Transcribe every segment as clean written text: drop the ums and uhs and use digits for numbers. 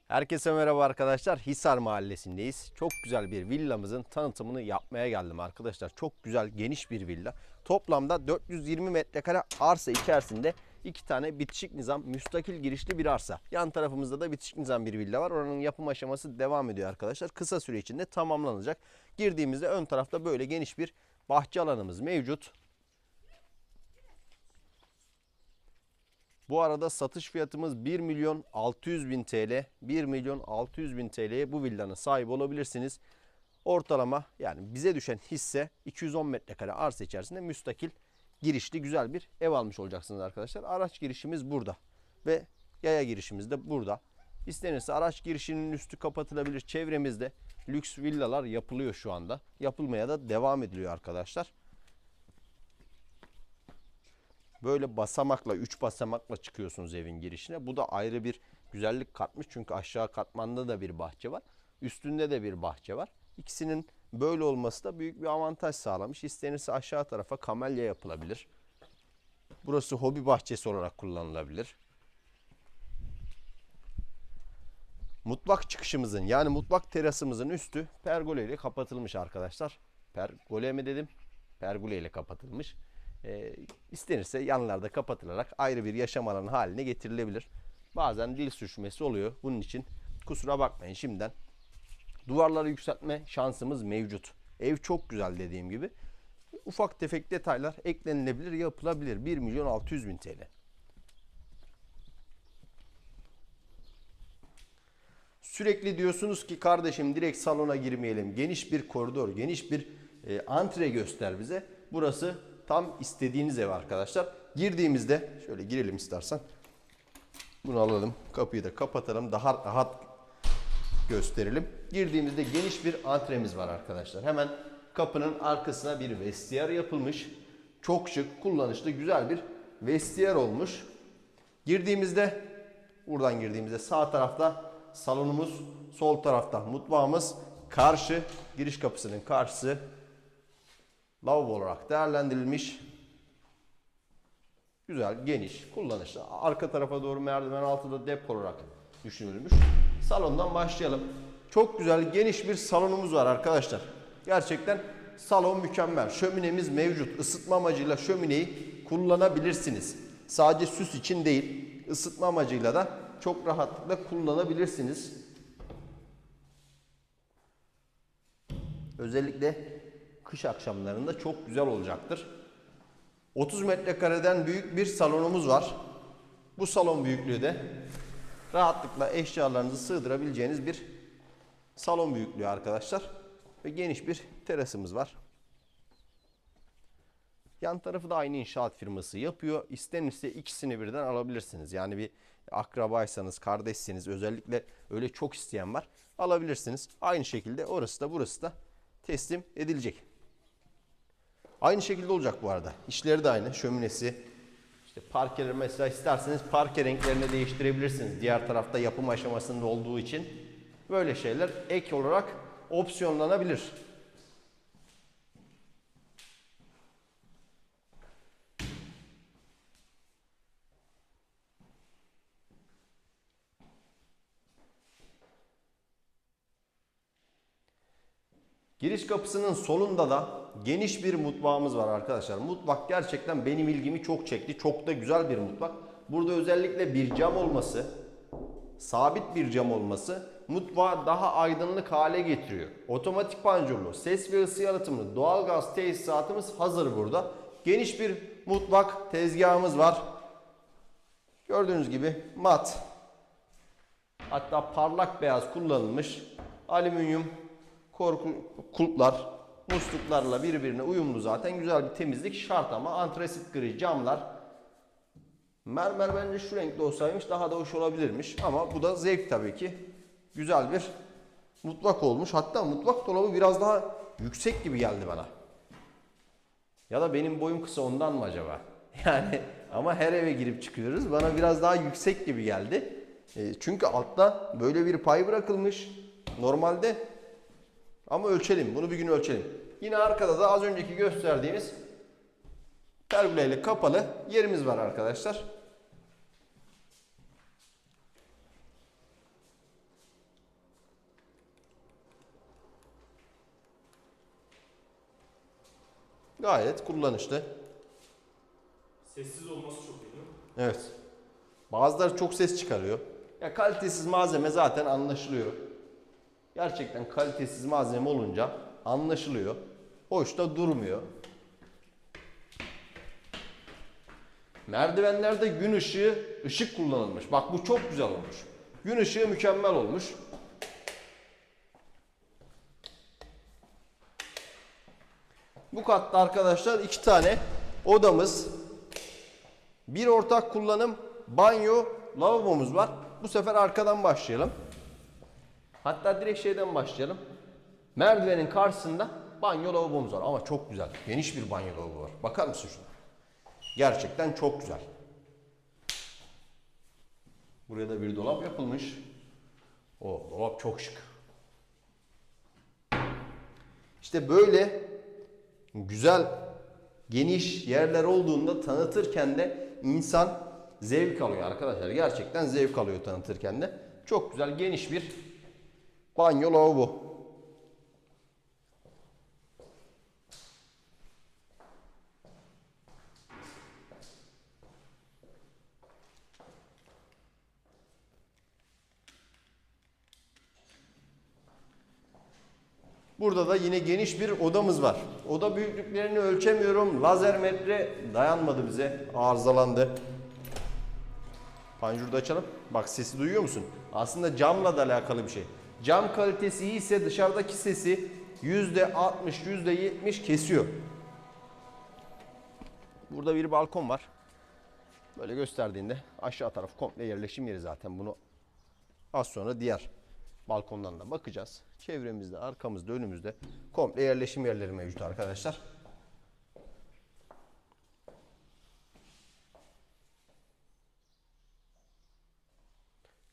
Herkese merhaba arkadaşlar. Hisar Mahallesi'ndeyiz. Çok güzel bir villamızın tanıtımını yapmaya geldim arkadaşlar. Çok güzel, geniş bir villa. Toplamda 420 metrekare arsa içerisinde 2 tane bitişik nizam, müstakil girişli bir arsa. Yan tarafımızda da bitişik nizam bir villa var. Oranın yapım aşaması devam ediyor arkadaşlar. Kısa süre içinde tamamlanacak. Girdiğimizde ön tarafta böyle geniş bir bahçe alanımız mevcut. Bu arada satış fiyatımız 1 milyon 600 bin TL. 1 milyon 600 bin TL'ye bu villanın sahibi olabilirsiniz. Ortalama yani bize düşen hisse 210 metrekare arsa içerisinde müstakil girişli güzel bir ev almış olacaksınız arkadaşlar. Araç girişimiz burada ve yaya girişimiz de burada. İstenirse araç girişinin üstü kapatılabilir. Çevremizde lüks villalar yapılıyor şu anda. Yapılmaya da devam ediliyor arkadaşlar. Böyle basamakla, 3 basamakla çıkıyorsunuz evin girişine. Bu da ayrı bir güzellik katmış. Çünkü aşağı katmanda da bir bahçe var. Üstünde de bir bahçe var. İkisinin böyle olması da büyük bir avantaj sağlamış. İstenirse aşağı tarafa kamelya yapılabilir. Burası hobi bahçesi olarak kullanılabilir. Mutfak çıkışımızın yani mutfak terasımızın üstü pergole ile kapatılmış arkadaşlar. Pergole mi dedim? Pergole ile kapatılmış. İstenirse yanlarda kapatılarak ayrı bir yaşam alanı haline getirilebilir. Bazen dil sürçmesi oluyor. Bunun için kusura bakmayın şimdiden. Duvarları yükseltme şansımız mevcut. Ev çok güzel dediğim gibi. Ufak tefek detaylar eklenilebilir, yapılabilir. 1 milyon 600 bin TL. Sürekli diyorsunuz ki kardeşim direkt salona girmeyelim. Geniş bir koridor, geniş bir antre göster bize. Burası tam istediğiniz ev arkadaşlar. Girdiğimizde şöyle girelim istersen. Bunu alalım. Kapıyı da kapatalım. Daha rahat gösterelim. Girdiğimizde geniş bir antremiz var arkadaşlar. Hemen kapının arkasına bir vestiyer yapılmış. Çok şık, kullanışlı, güzel bir vestiyer olmuş. Buradan girdiğimizde sağ tarafta salonumuz, sol tarafta mutfağımız, karşı giriş kapısının karşısı lavabo olarak değerlendirilmiş. Güzel, geniş, kullanışlı. Arka tarafa doğru merdiven altı da depo olarak düşünülmüş. Salondan başlayalım. Çok güzel, geniş bir salonumuz var arkadaşlar. Gerçekten salon mükemmel. Şöminemiz mevcut. Isıtma amacıyla şömineyi kullanabilirsiniz. Sadece süs için değil, ısıtma amacıyla da çok rahatlıkla kullanabilirsiniz. Özellikle kış akşamlarında çok güzel olacaktır. 30 metrekareden büyük bir salonumuz var. Bu salon büyüklüğü de rahatlıkla eşyalarınızı sığdırabileceğiniz bir salon büyüklüğü arkadaşlar. Ve geniş bir terasımız var. Yan tarafı da aynı inşaat firması yapıyor. İstenirse ikisini birden alabilirsiniz. Yani bir akrabaysanız, kardeşseniz özellikle öyle çok isteyen var. Alabilirsiniz. Aynı şekilde orası da burası da teslim edilecek. Aynı şekilde olacak bu arada. İşleri de aynı. Şöminesi, işte parkeleri mesela isterseniz parke renklerini değiştirebilirsiniz. Diğer tarafta yapım aşamasında olduğu için böyle şeyler ek olarak opsiyonlanabilir. Giriş kapısının solunda da geniş bir mutfağımız var arkadaşlar. Mutfak gerçekten benim ilgimi çok çekti. Çok da güzel bir mutfak. Burada özellikle bir cam olması, sabit bir cam olması mutfağı daha aydınlık hale getiriyor. Otomatik panjurlu, ses ve ısı yalıtımlı doğalgaz tesisatımız hazır burada. Geniş bir mutfak tezgahımız var. Gördüğünüz gibi mat, hatta parlak beyaz kullanılmış alüminyum kulplar, musluklarla birbirine uyumlu zaten. Güzel bir temizlik şart ama antresit gri camlar. Mermer bence şu renkte olsaymış daha da hoş olabilirmiş. Ama bu da zevk tabii ki. Güzel bir mutfak olmuş. Hatta mutfak dolabı biraz daha yüksek gibi geldi bana. Ya da benim boyum kısa ondan mı acaba? Yani ama her eve girip çıkıyoruz. Bana biraz daha yüksek gibi geldi. Çünkü altta böyle bir pay bırakılmış. Normalde ama ölçelim. Bunu bir gün ölçelim. Yine arkada da az önceki gösterdiğimiz pergoleyle kapalı yerimiz var arkadaşlar. Gayet kullanışlı. Sessiz olması çok iyi değil mi? Evet. Bazıları çok ses çıkarıyor. Ya kalitesiz malzeme zaten anlaşılıyor. Gerçekten kalitesiz malzeme olunca anlaşılıyor. Hoş da durmuyor. Merdivenlerde gün ışığı, ışık kullanılmış. Bak bu çok güzel olmuş. Gün ışığı mükemmel olmuş. Bu katta arkadaşlar 2 tane odamız, bir ortak kullanım banyo, lavabomuz var. Bu sefer arkadan başlayalım. Hatta direkt şeyden başlayalım. Merdivenin karşısında banyo lavabomuz var ama çok güzel. Geniş bir banyo lavabo var. Bakar mısın şuna? Gerçekten çok güzel. Buraya da bir dolap yapılmış. O dolap çok şık. İşte böyle güzel, geniş yerler olduğunda tanıtırken de insan zevk alıyor arkadaşlar. Gerçekten zevk alıyor tanıtırken de. Çok güzel, geniş bir banyo lavabo. Burada da yine geniş bir odamız var. Oda büyüklüklerini ölçemiyorum. Lazer metre dayanmadı bize. Arızalandı. Panjuru da açalım. Bak sesi duyuyor musun? Aslında camla da alakalı bir şey. Cam kalitesi iyi ise dışarıdaki sesi %60, %70 kesiyor. Burada bir balkon var. Böyle gösterdiğinde aşağı taraf komple yerleşim yeri zaten. Bunu az sonra diğer balkondan da bakacağız. Çevremizde, arkamızda, önümüzde komple yerleşim yerleri mevcut arkadaşlar.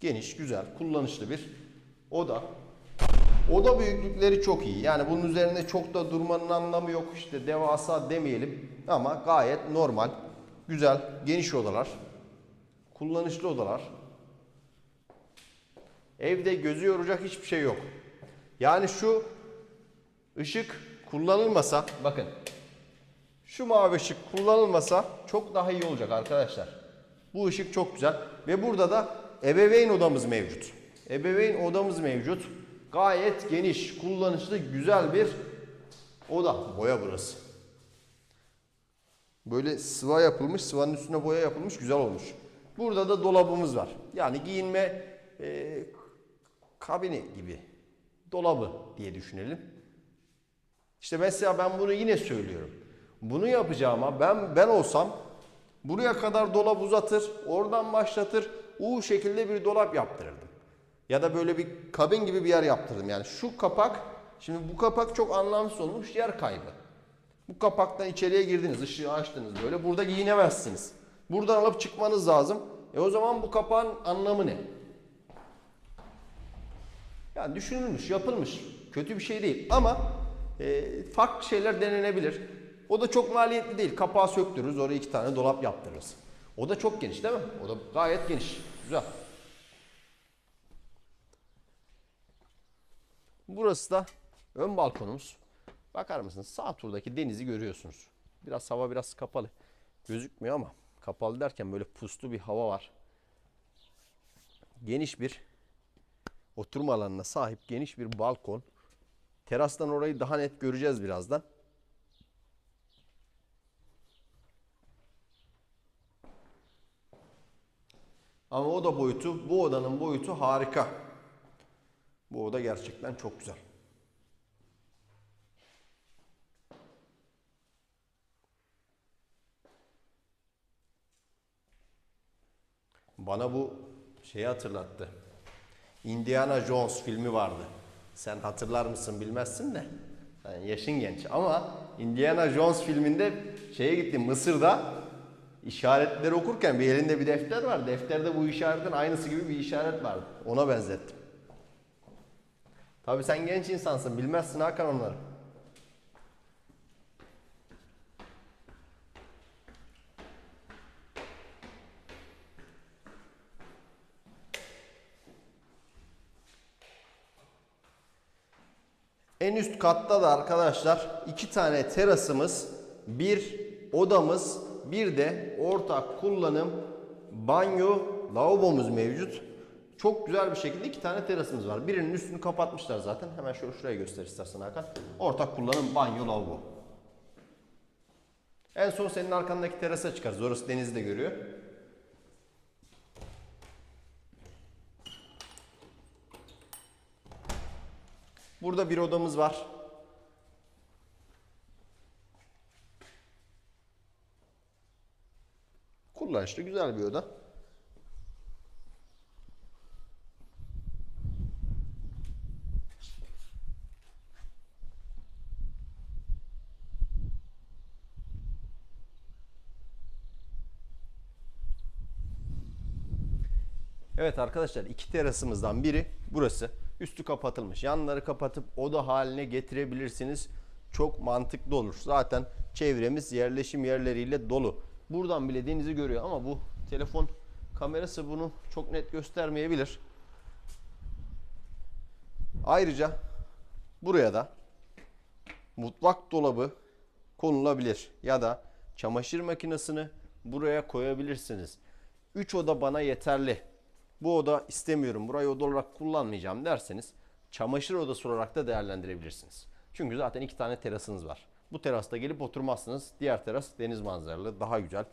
Geniş, güzel, kullanışlı bir oda. Oda büyüklükleri çok iyi. Yani bunun üzerinde çok da durmanın anlamı yok. İşte devasa demeyelim ama gayet normal, güzel, geniş odalar. Kullanışlı odalar. Evde gözü yoracak hiçbir şey yok. Yani şu ışık kullanılmasa, bakın şu mavi ışık kullanılmasa çok daha iyi olacak arkadaşlar. Bu ışık çok güzel ve burada da ebeveyn odamız mevcut. Ebeveyn odamız mevcut. Gayet geniş, kullanışlı, güzel bir oda. Boya burası. Böyle sıva yapılmış, sıvanın üstüne boya yapılmış, güzel olmuş. Burada da dolabımız var. Yani giyinme kabini gibi dolabı diye düşünelim. İşte mesela ben bunu yine söylüyorum. Bunu yapacağıma ben olsam buraya kadar dolap uzatır, oradan başlatır, U şekilde bir dolap yaptırırdım. Ya da böyle bir kabin gibi bir yer yaptırdım. Yani şu kapak, şimdi bu kapak çok anlamsız olmuş, yer kaybı. Bu kapaktan içeriye girdiniz, ışığı açtınız böyle. Burada giyinemezsiniz. Buradan alıp çıkmanız lazım. O zaman bu kapağın anlamı ne? Yani düşünülmüş, yapılmış. Kötü bir şey değil ama farklı şeyler denenebilir. O da çok maliyetli değil. Kapağı söktürürüz, oraya 2 tane dolap yaptırırız. O da çok geniş değil mi? O da gayet geniş. Güzel. Burası da ön balkonumuz. Bakar mısınız? Sağ turdaki denizi görüyorsunuz. Hava biraz kapalı. Gözükmüyor ama kapalı derken böyle puslu bir hava var. Geniş bir oturma alanına sahip geniş bir balkon. Terastan orayı daha net göreceğiz birazdan. Ama bu odanın boyutu harika. Bu oda gerçekten çok güzel. Bana bu şeyi hatırlattı. Indiana Jones filmi vardı. Sen hatırlar mısın bilmezsin de. Yani yaşın genç ama Indiana Jones filminde şeye gittim, Mısır'da işaretleri okurken bir elinde bir defter var. Defterde bu işaretin aynısı gibi bir işaret vardı. Ona benzettim. Tabii sen genç insansın, bilmezsin Hakan onları. En üst katta da arkadaşlar 2 tane terasımız bir odamız, bir de ortak kullanım banyo lavabomuz mevcut. Çok güzel bir şekilde 2 tane terasımız var. Birinin üstünü kapatmışlar zaten. Hemen şöyle şuraya göster istersen Hakan. Ortak kullanım banyo lavabo. En son senin arkandaki terasa çıkarız. Orası denizi de görüyor. Burada bir odamız var. Kullanışlı güzel bir oda. Evet arkadaşlar, 2 terasımızdan biri burası. Üstü kapatılmış. Yanları kapatıp oda haline getirebilirsiniz. Çok mantıklı olur. Zaten çevremiz yerleşim yerleriyle dolu. Buradan bile denizi görüyor ama bu telefon kamerası bunu çok net göstermeyebilir. Ayrıca buraya da mutfak dolabı konulabilir ya da çamaşır makinesini buraya koyabilirsiniz. 3 oda bana yeterli, bu oda istemiyorum, burayı oda olarak kullanmayacağım derseniz çamaşır odası olarak da değerlendirebilirsiniz. Çünkü zaten 2 tane terasınız var. Bu terasta gelip oturmazsınız. Diğer teras deniz manzaralı, daha güzel,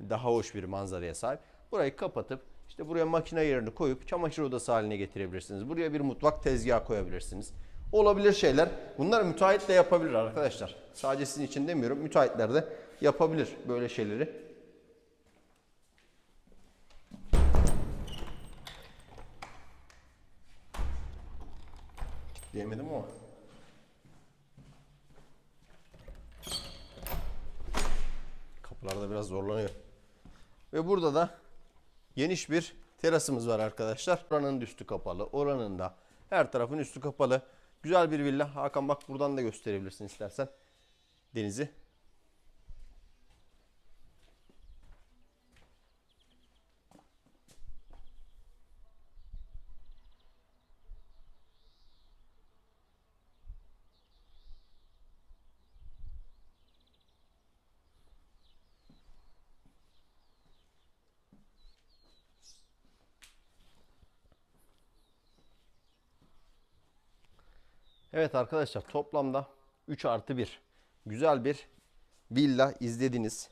daha hoş bir manzaraya sahip. Burayı kapatıp işte buraya makine yerini koyup çamaşır odası haline getirebilirsiniz. Buraya bir mutfak tezgahı koyabilirsiniz. Olabilir şeyler. Bunlar müteahhit de yapabilir arkadaşlar. Sadece sizin için demiyorum. Müteahhitler de yapabilir böyle şeyleri. Diyemedim ama. Kapılarda biraz zorlanıyor. Ve burada da geniş bir terasımız var arkadaşlar. Oranın üstü kapalı. Oranın da her tarafın üstü kapalı. Güzel bir villa. Hakan bak, buradan da gösterebilirsin istersen denizi. Evet arkadaşlar, toplamda 3+1 güzel bir villa izlediniz.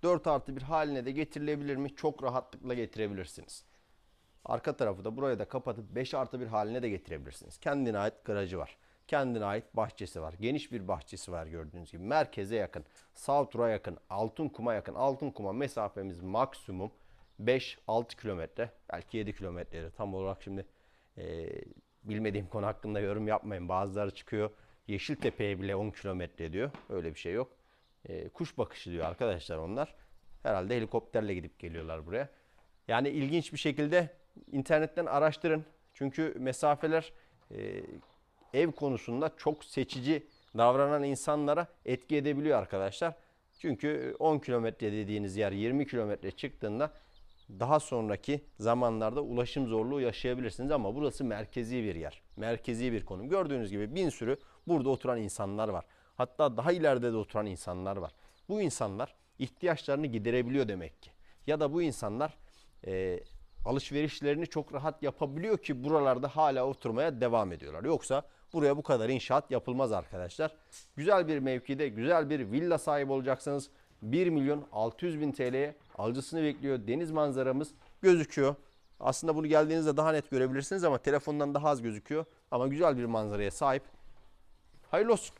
4+1 haline de getirilebilir mi? Çok rahatlıkla getirebilirsiniz. Arka tarafı da buraya da kapatıp 5+1 haline de getirebilirsiniz. Kendine ait garajı var. Kendine ait bahçesi var. Geniş bir bahçesi var gördüğünüz gibi. Merkeze yakın, Savtur'a yakın, Altınkum'a yakın. Altınkum'a mesafemiz maksimum 5-6 kilometre. Belki 7 kilometredir. Tam olarak şimdi bilmediğim konu hakkında yorum yapmayın. Bazıları çıkıyor Yeşiltepe'ye bile 10 kilometre diyor. Öyle bir şey yok. Kuş bakışı diyor arkadaşlar onlar. Herhalde helikopterle gidip geliyorlar buraya. Yani ilginç bir şekilde internetten araştırın. Çünkü mesafeler ev konusunda çok seçici davranan insanlara etki edebiliyor arkadaşlar. Çünkü 10 kilometre dediğiniz yer 20 kilometre çıktığında daha sonraki zamanlarda ulaşım zorluğu yaşayabilirsiniz. Ama burası merkezi bir yer. Merkezi bir konum. Gördüğünüz gibi bin sürü burada oturan insanlar var. Hatta daha ileride de oturan insanlar var. Bu insanlar ihtiyaçlarını giderebiliyor demek ki. Ya da bu insanlar alışverişlerini çok rahat yapabiliyor ki buralarda hala oturmaya devam ediyorlar. Yoksa buraya bu kadar inşaat yapılmaz arkadaşlar. Güzel bir mevkide, güzel bir villa sahibi olacaksınız. 1.600.000 TL'ye alıcısını bekliyor. Deniz manzaramız gözüküyor. Aslında bunu geldiğinizde daha net görebilirsiniz ama telefondan daha az gözüküyor. Ama güzel bir manzaraya sahip. Hayırlı olsun.